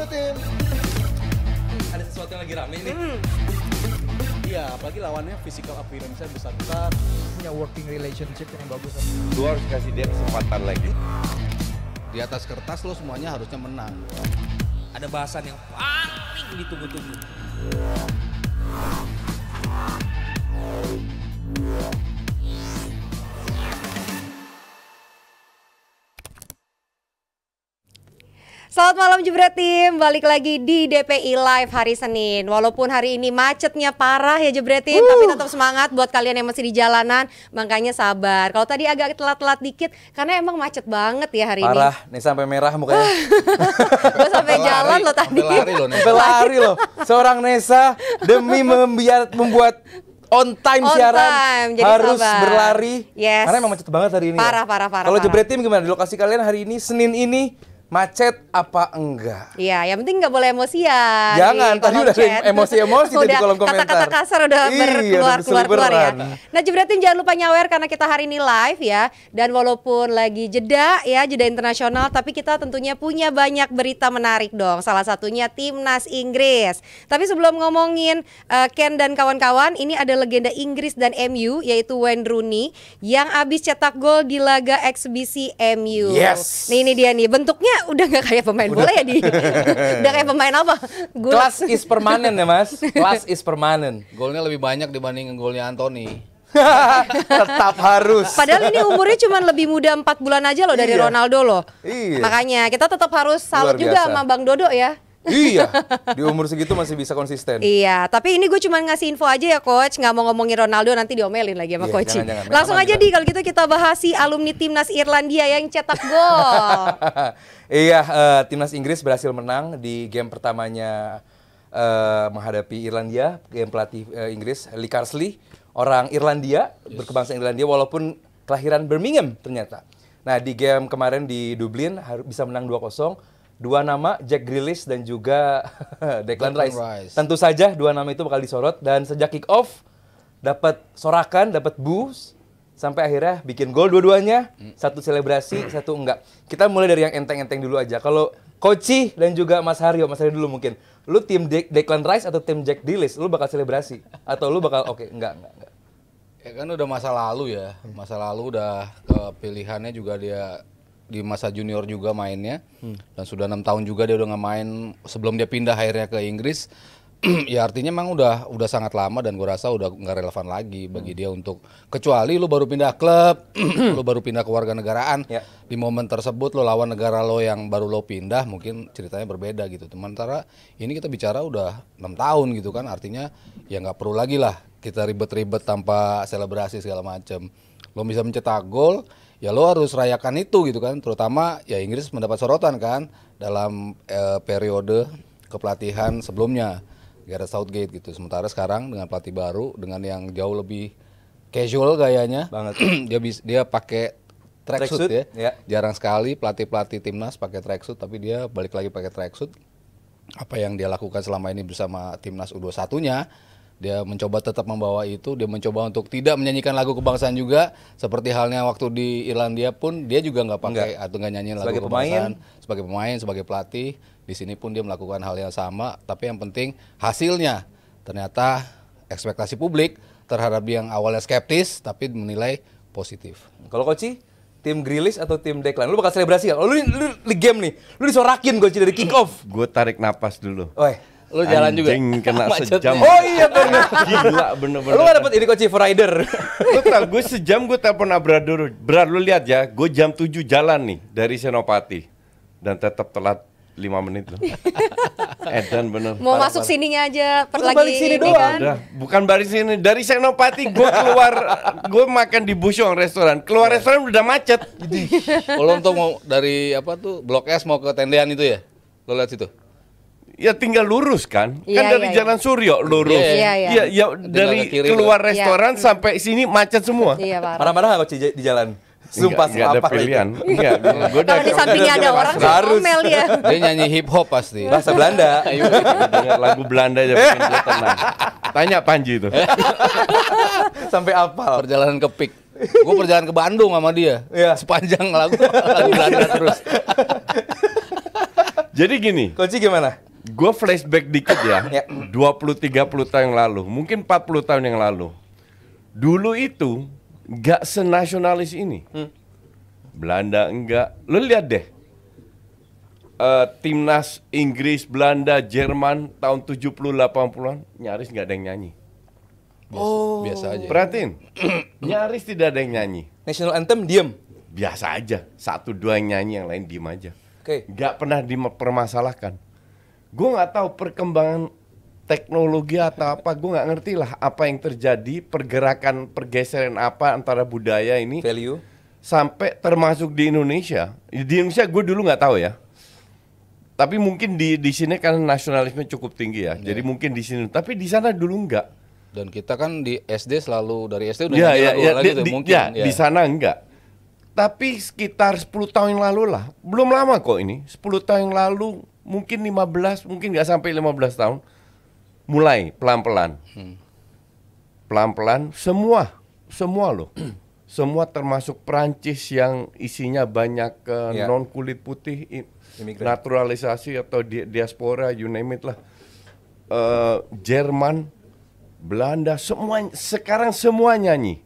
Tim. Ada sesuatu yang lagi rame nih. Iya, apalagi lawannya physical appearance-nya besar-besar, punya working relationship yang bagus. Lu harus kasih dia kesempatan lagi. Di atas kertas lo semuanya harusnya menang. Ada bahasan yang paling ditunggu-tunggu. Selamat malam Jebret Tim, balik lagi di DPI Live hari Senin. Walaupun hari ini macetnya parah ya Jebret Tim, tapi tetap semangat buat kalian yang masih di jalanan. Makanya sabar. Kalau tadi agak telat-telat dikit, karena emang macet banget ya hari Parah, nih sampai merah mukanya. Gue sampai jalan loh tadi. Sampai lari loh nih. Sampai lari loh. Seorang Nesa demi membuat on time siaran jadi harus sabar. berlari. Yes. Karena emang macet banget hari ini. Parah. Kalau Jebret Tim gimana? Di lokasi kalian hari ini Senin ini macet apa enggak? Iya, yang penting nggak boleh emosian. Jangan, di tadi kolom udah chat. emosi-emosi di kolom komentar. Kata-kata kasar udah keluar ya. Nah Jebret Tim jangan lupa nyawer karena kita hari ini live ya. Dan walaupun lagi jeda internasional, tapi kita tentunya punya banyak berita menarik dong. Salah satunya Timnas Inggris. Tapi sebelum ngomongin Ken dan kawan-kawan, ini ada legenda Inggris dan MU yaitu Wayne Rooney yang abis cetak gol di laga eksibisi MU. Yes. Nih ini dia nih, bentuknya udah nggak kayak pemain bola ya di udah kayak pemain apa? Kelas is permanen ya mas. Kelas is permanen. Golnya lebih banyak dibanding golnya Anthony. Tetap harus. Padahal ini umurnya cuma lebih muda 4 bulan aja loh dari Iya. Ronaldo loh. Iya. Makanya kita tetap harus salut Luar juga biasa. sama Bang Dodo ya. Iya, di umur segitu masih bisa konsisten. Iya, tapi ini gue cuma ngasih info aja ya coach, nggak mau ngomongin Ronaldo nanti diomelin lagi sama Iya, coach. jangan. Langsung Aman aja juga. di kalau gitu kita bahas si alumni timnas Irlandia yang cetak gol. Iya, timnas Inggris berhasil menang di game pertamanya menghadapi Irlandia. Game pelatih Inggris, Lee Carsley, orang Irlandia, berkebangsaan Irlandia walaupun kelahiran Birmingham ternyata. Nah, di game kemarin di Dublin bisa menang 2-0. Dua nama, Jack Grealish dan juga Declan Rice. Tentu saja dua nama itu bakal disorot dan sejak kick off dapat sorakan, dapat boost sampai akhirnya bikin gol dua-duanya. Satu selebrasi, satu enggak. Kita mulai dari yang enteng-enteng dulu aja. Kalau Koci dan juga Mas Haryo dulu mungkin. Lu tim Declan Rice atau tim Jack Grealish? Lu bakal selebrasi atau lu bakal enggak. Ya kan udah masa lalu ya. Masa lalu udah pilihannya juga dia di masa junior juga mainnya. Dan sudah 6 tahun juga dia udah nggak main sebelum dia pindah akhirnya ke Inggris. Ya artinya memang udah sangat lama dan gue rasa udah nggak relevan lagi bagi dia untuk, kecuali lu baru pindah klub, lu baru pindah ke warga negaraan. Di momen tersebut lo lawan negara lo yang baru lo pindah, mungkin ceritanya berbeda gitu. Sementara ini kita bicara udah 6 tahun gitu kan, artinya ya nggak perlu lagi lah kita ribet-ribet tanpa selebrasi segala macam. Lo bisa mencetak gol, ya lo harus rayakan itu gitu kan. Terutama ya Inggris mendapat sorotan kan dalam periode kepelatihan sebelumnya, Gareth Southgate gitu. Sementara sekarang dengan pelatih baru dengan yang jauh lebih casual gayanya banget. dia pakai tracksuit ya. Jarang sekali pelatih timnas pakai tracksuit, tapi dia balik lagi pakai tracksuit. Apa yang dia lakukan selama ini bersama timnas U21-nya, dia mencoba tetap membawa itu, dia mencoba untuk tidak menyanyikan lagu kebangsaan juga, seperti halnya waktu di Irlandia pun dia juga nggak pakai atau nggak nyanyiin lagu kebangsaan. Sebagai pemain, sebagai pelatih, di sini pun dia melakukan hal yang sama, tapi yang penting hasilnya ternyata ekspektasi publik terhadap dia yang awalnya skeptis tapi menilai positif. Kalau Koci, tim Grealish atau tim Declan? Lu bakal selebrasi ya? Lu di game nih, lu disorakin Koci dari kick off. Gue tarik napas dulu. Lu jalan juga? Anjing, kena sejam. Oh iya bener. Gila bener-bener. Lu gak dapet ini Coach Rider? Lu tau, gue sejam gue telepon Abrador. Berat, lu lihat ya, gue jam 7 jalan nih dari Senopati. Dan tetap telat 5 menit loh. Edan bener. Mau masuk sininya aja lagi balik sini ini doang. kan. Udah, bukan balik sini. Dari Senopati gue keluar, gue makan di Busyong restoran. Keluar restoran udah macet. Kalau untuk mau dari Blok S mau ke tendean itu ya? Lo lihat situ? Ya tinggal lurus kan? Iya, Kan dari iya, Jalan Suryo lurus. Iya. Ya dari ke kiri keluar tuh. restoran sampai sini macet semua. Iya, parah. Marah-marah gak Coach di jalan? Sumpah Enggak ada selapar pilihan. itu. Enggak, gue udah Kalau di sampingnya ada orang Harus. ngomel dia. Dia nyanyi hip hop pasti. Bahasa Belanda. dengar lagu Belanda aja bikin gue tenang. Tanya Panji itu. Sampai apal. Perjalanan ke Pik. Gue perjalanan ke Bandung sama dia. Iya. Sepanjang lagu Belanda terus. Jadi gini, Coach gimana? gue flashback dikit ya, Ya. 20-30 tahun yang lalu, mungkin 40 tahun yang lalu. Dulu itu nggak senasionalis ini. Belanda enggak. Lo lihat deh, timnas Inggris, Belanda, Jerman tahun 70-80-an nyaris nggak ada yang nyanyi. Biasa aja. Perhatiin, nyaris tidak ada yang nyanyi. National anthem diem. Biasa aja, 1-2 yang nyanyi, yang lain diem aja. Oke. Nggak pernah dipermasalahkan. Gue nggak tahu perkembangan teknologi atau apa, gue nggak ngerti lah apa yang terjadi, pergerakan pergeseran apa antara budaya ini Value. sampai termasuk di Indonesia. Di Indonesia gue dulu nggak tahu ya. Tapi mungkin di sini kan nasionalisme cukup tinggi ya. Jadi mungkin di sini, tapi di sana dulu nggak. Dan kita kan di SD selalu dari SD udah Ya, nyanyi ya, lagu ya, lagi tuh, mungkin. Ya. di sana enggak. Tapi sekitar 10 tahun yang lalu lah, belum lama kok ini, 10 tahun yang lalu, mungkin 15, mungkin nggak sampai 15 tahun, mulai pelan-pelan. Pelan-pelan, semua loh. Semua termasuk Prancis yang isinya banyak Ya. non kulit putih, Imigran. naturalisasi atau diaspora, you name it lah. Jerman, Belanda, sekarang semua nyanyi.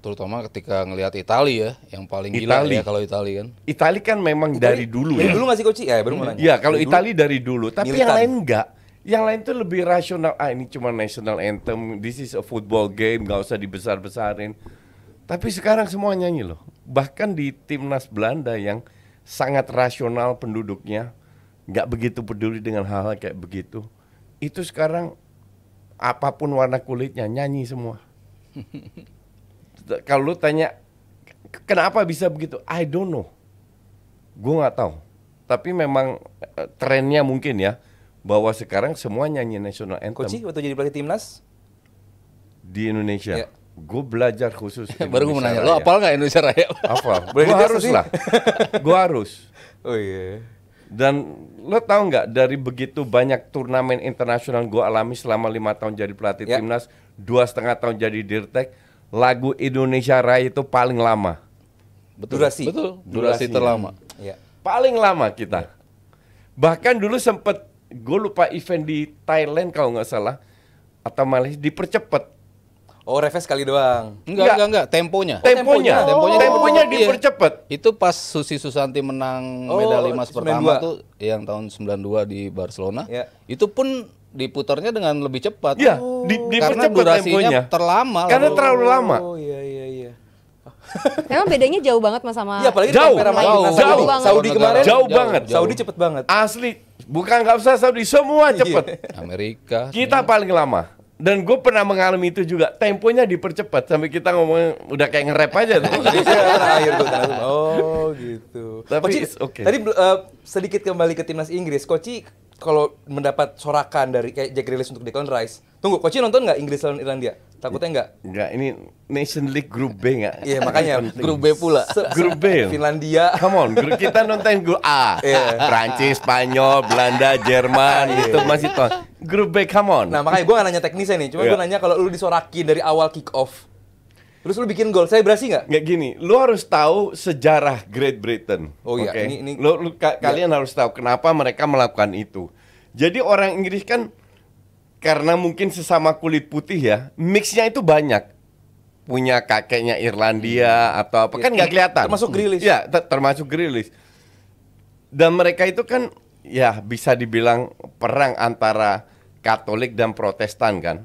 Terutama ketika ngelihat Italia ya, yang paling gila Itali. ya kalau Italia kan. Itali kan memang dari dulu Dari ya. dulu nggak sih Coach? Ya, baru mau nanya. Iya, kalau Dari dulu. Itali dari dulu, tapi yang Militan. lain enggak. Yang lain tuh lebih rasional. Ah, ini cuma national anthem, this is a football game, nggak usah dibesar-besarin. Tapi sekarang semua nyanyi loh. Bahkan di timnas Belanda yang sangat rasional penduduknya, nggak begitu peduli dengan hal-hal kayak begitu. Itu sekarang apapun warna kulitnya nyanyi semua. Kalau lu tanya kenapa bisa begitu, I don't know. Gue nggak tahu. Tapi memang trennya mungkin ya bahwa sekarang semua nyanyi national anthem Coach waktu jadi pelatih timnas? di Indonesia. Ya. Gue belajar khusus Baru gue mau Indonesia nanya, lo Raya. apal nggak Indonesia Raya? Hafal. Boleh Gue dites harus sih? lah. Gue harus. Oh iya. Dan lo tahu nggak dari begitu banyak turnamen internasional gue alami selama 5 tahun jadi pelatih Ya. timnas, 2,5 tahun jadi dirtek, lagu Indonesia Raya itu paling lama. Durasi. Betul, durasi Durasinya. terlama. Iya. Paling lama kita. Bahkan dulu sempet, gue lupa event di Thailand kalau nggak salah, atau Malaysia dipercepat. Oh, reves sekali doang. Enggak, temponya. Temponya Iya. dipercepat. Itu pas Susi Susanti menang Oh, medali emas 92. pertama tuh yang tahun 92 di Barcelona. Ya. Itu pun diputarnya dengan lebih cepat. Iya, Karena dipercepat durasinya temponya. terlama. Karena lalu. terlalu lama. Oh iya iya iya. Emang bedanya jauh banget mas sama Iya, apalagi Jauh, compare sama jauh, timnas jauh. Saudi. Saudi kemarin Jauh banget. Saudi cepet banget. Asli, bukan nggak usah Saudi, semua cepet. Amerika. Kita paling lama. Dan gue pernah mengalami itu juga. Temponya dipercepat sampai kita ngomong udah kayak nge-rap aja tuh. Indonesia terakhir tuh karena oh gitu. Tapi Coach, it's okay. tadi sedikit kembali ke timnas Inggris. Coach kalau mendapat sorakan dari kayak Jack Grealish untuk Declan Rice. Tunggu, Coach nonton nggak Inggris lawan Irlandia? Takutnya nggak? Enggak, ini Nation League Grup B nggak? Iya makanya Grup B pula. Grup B. Finlandia. Come on, kita nonton grup A. Iya. Prancis, Spanyol, Belanda, Jerman, itu masih toh. Grup B, come on. Nah makanya gue gak nanya teknisnya nih, cuma Iya. gue nanya kalau lu disorakin dari awal kick off, terus lu bikin gol, saya berhasil nggak? Nggak gini, lu harus tahu sejarah Great Britain. Oh iya, oke? ini- Kalian harus tahu kenapa mereka melakukan itu. Jadi orang Inggris kan karena mungkin sesama kulit putih ya, mixnya itu banyak. Punya kakeknya Irlandia atau apa kan nggak kelihatan. Termasuk Grealish. Ya, termasuk Grealish. Dan mereka itu kan ya bisa dibilang perang antara Katolik dan Protestan kan.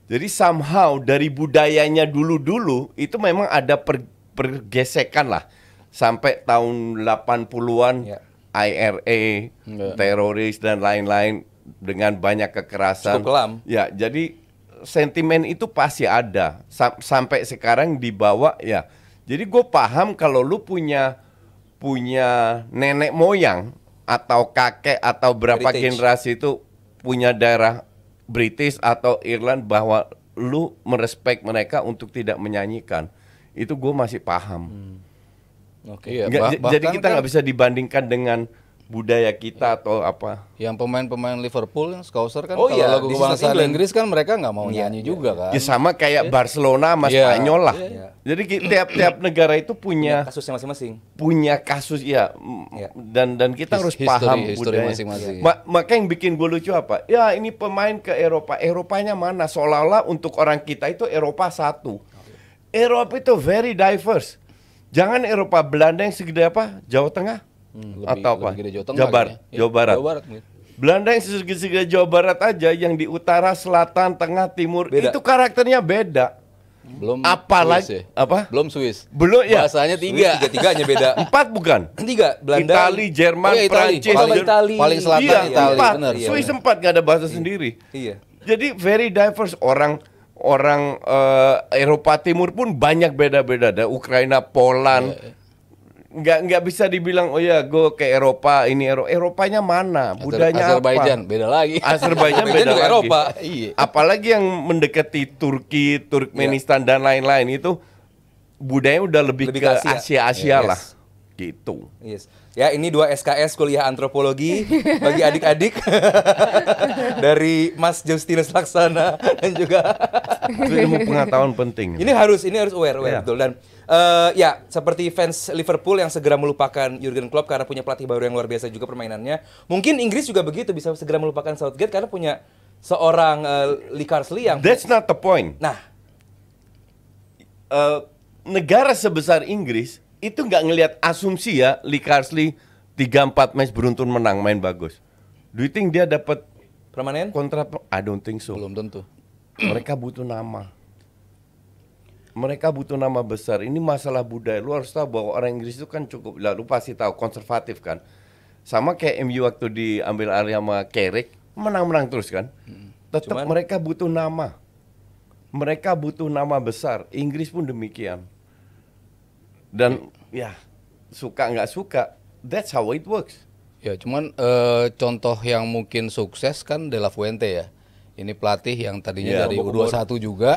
Jadi somehow dari budayanya dulu-dulu itu memang ada pergesekan lah. Sampai tahun 80-an Ya. IRA, teroris dan lain-lain dengan banyak kekerasan. Cukup kelam. Ya, jadi sentimen itu pasti ada. Sampai sekarang dibawa ya. Jadi gue paham kalau lu punya nenek moyang atau kakek atau berapa Heritage. generasi itu punya darah British atau Irland bahwa lu merespek mereka untuk tidak menyanyikan. Itu gue masih paham. Oke. Iya, Jadi kita nggak bisa dibandingkan dengan budaya kita atau apa. Yang pemain-pemain Liverpool yang Scouser kan Oh kalau iya, lagu This is not kebangsaan England. Inggris kan mereka nggak mau nyanyi juga kan. Ya sama kayak Barcelona sama Iya. Spanyol lah. Iya. Jadi tiap negara itu Punya punya kasusnya masing-masing. kasus ya. Iya. Dan kita harus History- paham history budaya. masing-masing. Maka yang bikin gue lucu apa? Ya ini pemain ke Eropa. Eropanya mana? Seolah-olah untuk orang kita itu Eropa satu. Eropa itu very diverse. Jangan Eropa Belanda yang segede apa? Jawa Tengah? Atau apa? lebih gede Jawa Tengah Jawa Barat. kayaknya. Iya, Jawa Barat. Jawa Barat mungkin. Belanda yang segede Jawa Barat aja, yang di utara, selatan, tengah, timur, Beda. itu karakternya beda. Belum Apalagi- Swiss ya? apa? Belum Swiss. Belum ya? Bahasanya Swiss 3. tiga-tiganya beda. 4 bukan? 3 Belanda, Itali, Jerman, Oh iya, Itali. Prancis, Paling Jer- Itali. Paling selatan Iya, Itali, 4. benar. Iya, Swiss benar. 4 gak ada bahasa sendiri. Iya. Jadi very diverse. Orang Eropa Timur pun banyak beda-beda. Ada Ukraina, Poland. Nggak bisa dibilang oh ya gue ke Eropa ini Eropanya mana budayanya Azerbaijan apa beda lagi. Azerbaijan Azerbaijan beda juga lagi. Eropa. Iya. Apalagi yang mendekati Turki, Turkmenistan dan lain-lain itu budayanya udah lebih Lebih ke ke Asia. Asia-Asia Yes. lah gitu. Yes. Ya ini 2 SKS kuliah antropologi bagi adik-adik dari Mas Justinus Laksana dan juga Itu ilmu pengetahuan penting. ini harus aware Iya. betul dan ya seperti fans Liverpool yang segera melupakan Jurgen Klopp karena punya pelatih baru yang luar biasa juga permainannya. Mungkin Inggris juga begitu bisa segera melupakan Southgate karena punya seorang Lee Carsley yang That's not the point. nah Negara sebesar Inggris itu nggak ngelihat asumsi ya Lee Carsley 3-4 match beruntun menang main bagus. Do you think dia dapat permanen kontrak? I don't think so. Belum tentu. Mereka butuh nama. Mereka butuh nama besar. Ini masalah budaya. Lu harus tahu bahwa orang Inggris itu kan cukup, lah, lu pasti tahu konservatif kan. Sama kayak MU waktu diambil alih sama Carrick, menang-menang terus kan. Tetap Cuman- mereka butuh nama. Mereka butuh nama besar. Inggris pun demikian. Dan ya suka nggak suka, that's how it works. Ya, cuman contoh yang mungkin sukses kan De La Fuente ya. Ini pelatih yang tadinya Iya, dari U21 juga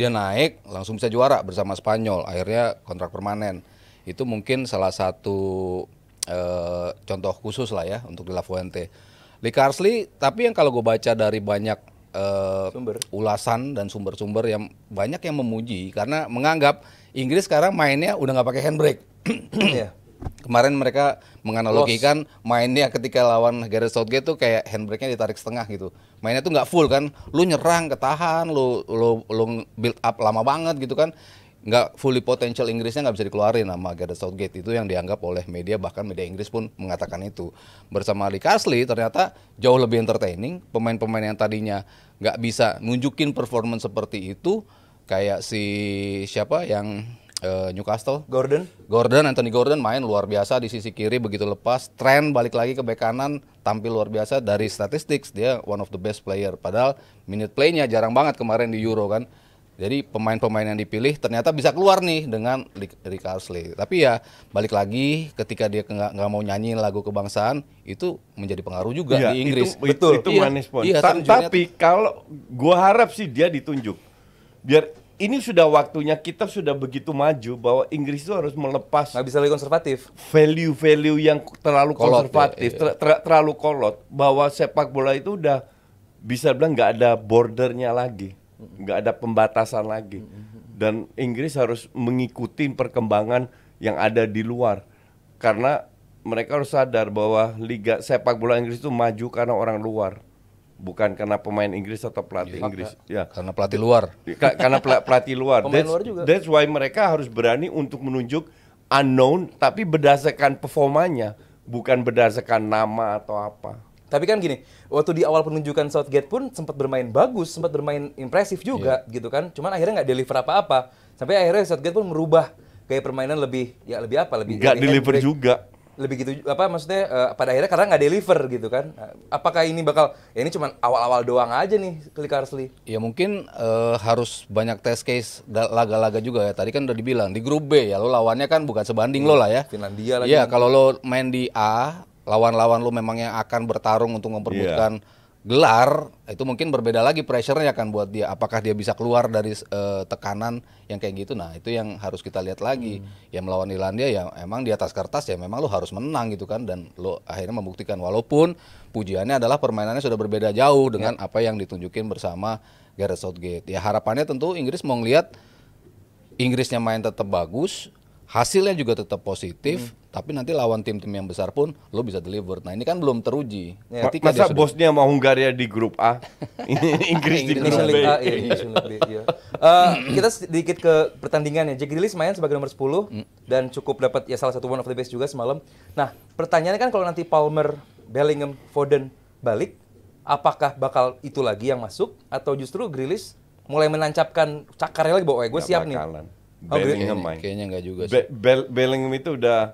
dia naik langsung bisa juara bersama Spanyol. Akhirnya kontrak permanen. Itu mungkin salah satu contoh khusus lah ya untuk De La Fuente. Lee Carsley, tapi yang kalau gue baca dari banyak Sumber. ulasan dan sumber-sumber yang banyak yang memuji karena menganggap Inggris sekarang mainnya udah nggak pakai handbrake. Iya. Kemarin mereka menganalogikan mainnya ketika lawan Gareth Southgate tuh kayak handbrake-nya ditarik setengah gitu. Mainnya tuh nggak full kan, lu nyerang, ketahan, lu build up lama banget gitu kan. Nggak fully potential Inggrisnya nggak bisa dikeluarin sama Gareth Southgate. Itu yang dianggap oleh media, bahkan media Inggris pun mengatakan itu. Bersama Lee Carsley ternyata jauh lebih entertaining. Pemain-pemain yang tadinya nggak bisa nunjukin performance seperti itu, kayak si siapa yang Newcastle, Anthony Gordon main luar biasa di sisi kiri, begitu lepas Trent balik lagi ke bek kanan tampil luar biasa. Dari statistics dia one of the best player, padahal minute play-nya jarang banget kemarin di Euro kan. Jadi pemain-pemain yang dipilih ternyata bisa keluar nih dengan Lee Carsley. Tapi ya balik lagi ketika dia nggak mau nyanyiin lagu kebangsaan, itu menjadi pengaruh juga Iya, di Inggris. Itu Iya, manis pun. iya, terjunnya Tapi kalau gua harap sih dia ditunjuk. Biar ini sudah waktunya, kita sudah begitu maju bahwa Inggris itu harus melepas nggak bisa lagi konservatif. value-value yang terlalu Kolot, konservatif, ya, terlalu kolot, bahwa sepak bola itu udah bisa bilang nggak ada bordernya lagi, nggak ada pembatasan lagi, dan Inggris harus mengikuti perkembangan yang ada di luar, karena mereka harus sadar bahwa liga sepak bola Inggris itu maju karena orang luar, bukan karena pemain Inggris atau pelatih Inggris, ya. Karena pelatih luar. Karena pelatih luar. Pemain luar juga. That's why mereka harus berani untuk menunjuk unknown, tapi berdasarkan performanya, bukan berdasarkan nama atau apa. Tapi kan gini, waktu di awal penunjukan Southgate pun sempat bermain bagus, sempat bermain impresif juga gitu kan. Cuman akhirnya nggak deliver apa-apa. Sampai akhirnya Southgate pun merubah gaya permainan lebih Nggak deliver handbrake. juga. Lebih gitu apa maksudnya pada akhirnya karena nggak deliver gitu kan. Apakah ini bakal ya ini cuma awal-awal doang aja nih Lee Carsley? Ya mungkin harus banyak test case laga-laga juga ya. Tadi kan udah dibilang di grup B ya, lo lawannya kan bukan sebanding lo lah ya. Finlandia lagi. Iya, kalau lo main di A, lawan-lawan lo memang yang akan bertarung untuk memperbutkan gelar itu mungkin berbeda lagi pressure-nya kan buat dia, apakah dia bisa keluar dari tekanan yang kayak gitu. Nah itu yang harus kita lihat lagi. Ya melawan Irlandia ya emang di atas kertas ya memang lo harus menang gitu kan, dan lo akhirnya membuktikan, walaupun pujiannya adalah permainannya sudah berbeda jauh dengan apa yang ditunjukin bersama Gareth Southgate. Ya harapannya tentu Inggris mau ngelihat Inggrisnya main tetap bagus, hasilnya juga tetap positif, tapi nanti lawan tim-tim yang besar pun lo bisa deliver. Nah ini kan belum teruji. Ketika Masa dia bosnya mau Hungaria di grup A, Inggris di grup Nation B. League A, iya, Nation League B, iya. Kita sedikit ke pertandingan ya. Jack Grealish main sebagai nomor 10 dan cukup dapat ya salah satu one of the best juga semalam. Nah, pertanyaannya kan kalau nanti Palmer, Bellingham, Foden balik, apakah bakal itu lagi yang masuk atau justru Grealish mulai menancapkan cakarnya lagi bahwa gue Nggak siap nih. bakalan. Oh, Bellingham main. kayaknya nggak juga sih. Bellingham itu udah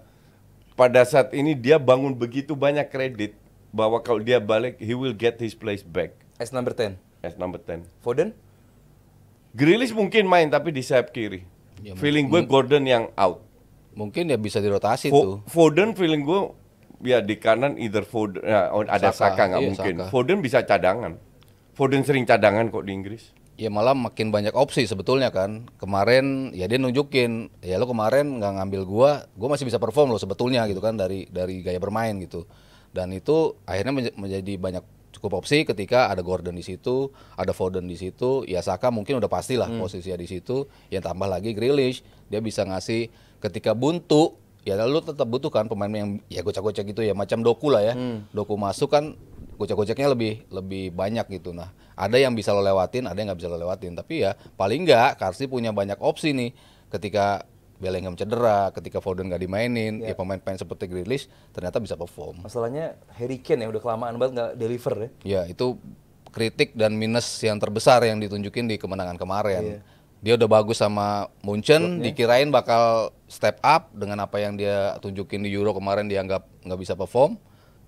pada saat ini dia bangun begitu banyak kredit bahwa kalau dia balik he will get his place back As number 10. as number 10. Foden? Grealish mungkin main tapi di sayap kiri. Ya, Feeling gue Gordon yang out. Mungkin ya bisa dirotasi tuh. Foden feeling gue ya di kanan either Foden ada Saka, Saka nggak iya, mungkin. Saka. Foden bisa cadangan. Foden sering cadangan kok di Inggris. Ya malah makin banyak opsi sebetulnya kan. Kemarin ya dia nunjukin, ya lo kemarin nggak ngambil gua masih bisa perform lo sebetulnya gitu kan dari gaya bermain gitu. Dan itu akhirnya menjadi banyak cukup opsi ketika ada Gordon di situ, ada Foden di situ, ya Saka mungkin udah pastilah posisinya di situ. Yang tambah lagi Grealish, dia bisa ngasih ketika buntu, ya lo tetap butuhkan pemain yang ya gocek-gocek gitu ya, macam Doku lah ya. Doku masuk kan gocek-goceknya lebih banyak gitu. Nah, ada yang bisa lo lewatin, ada yang nggak bisa lo lewatin. Tapi ya paling nggak Carsley punya banyak opsi nih. Ketika Bellingham cedera, ketika Foden nggak dimainin, ya pemain-pemain seperti Grealish ternyata bisa perform. Masalahnya Harry Kane ya udah kelamaan banget nggak deliver ya. Ya itu kritik dan minus yang terbesar yang ditunjukin di kemenangan kemarin. Dia udah bagus sama Munchen, dikirain bakal step up dengan apa yang dia tunjukin di Euro kemarin, dia nggak bisa perform.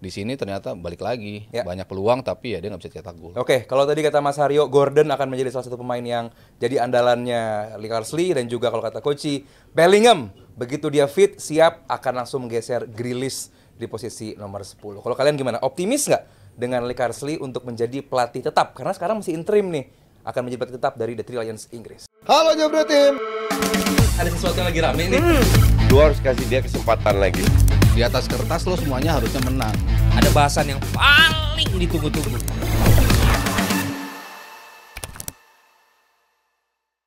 Di sini ternyata balik lagi, banyak peluang tapi ya dia nggak bisa cetak gol. Oke, kalau tadi kata Mas Haryo, Gordon akan menjadi salah satu pemain yang jadi andalannya Lee Carsley, dan juga kalau kata Koci, Bellingham begitu dia fit, siap akan langsung menggeser Grealish di posisi nomor 10. Kalau kalian gimana? Optimis nggak dengan Lee Carsley untuk menjadi pelatih tetap? Karena sekarang masih interim nih, akan menjadi pelatih tetap dari The Three Lions Inggris. Halo Jabra Tim. Ada sesuatu yang lagi rame nih. Lu harus kasih dia kesempatan lagi. Di atas kertas lo semuanya harusnya menang. Ada bahasan yang paling ditunggu-tunggu.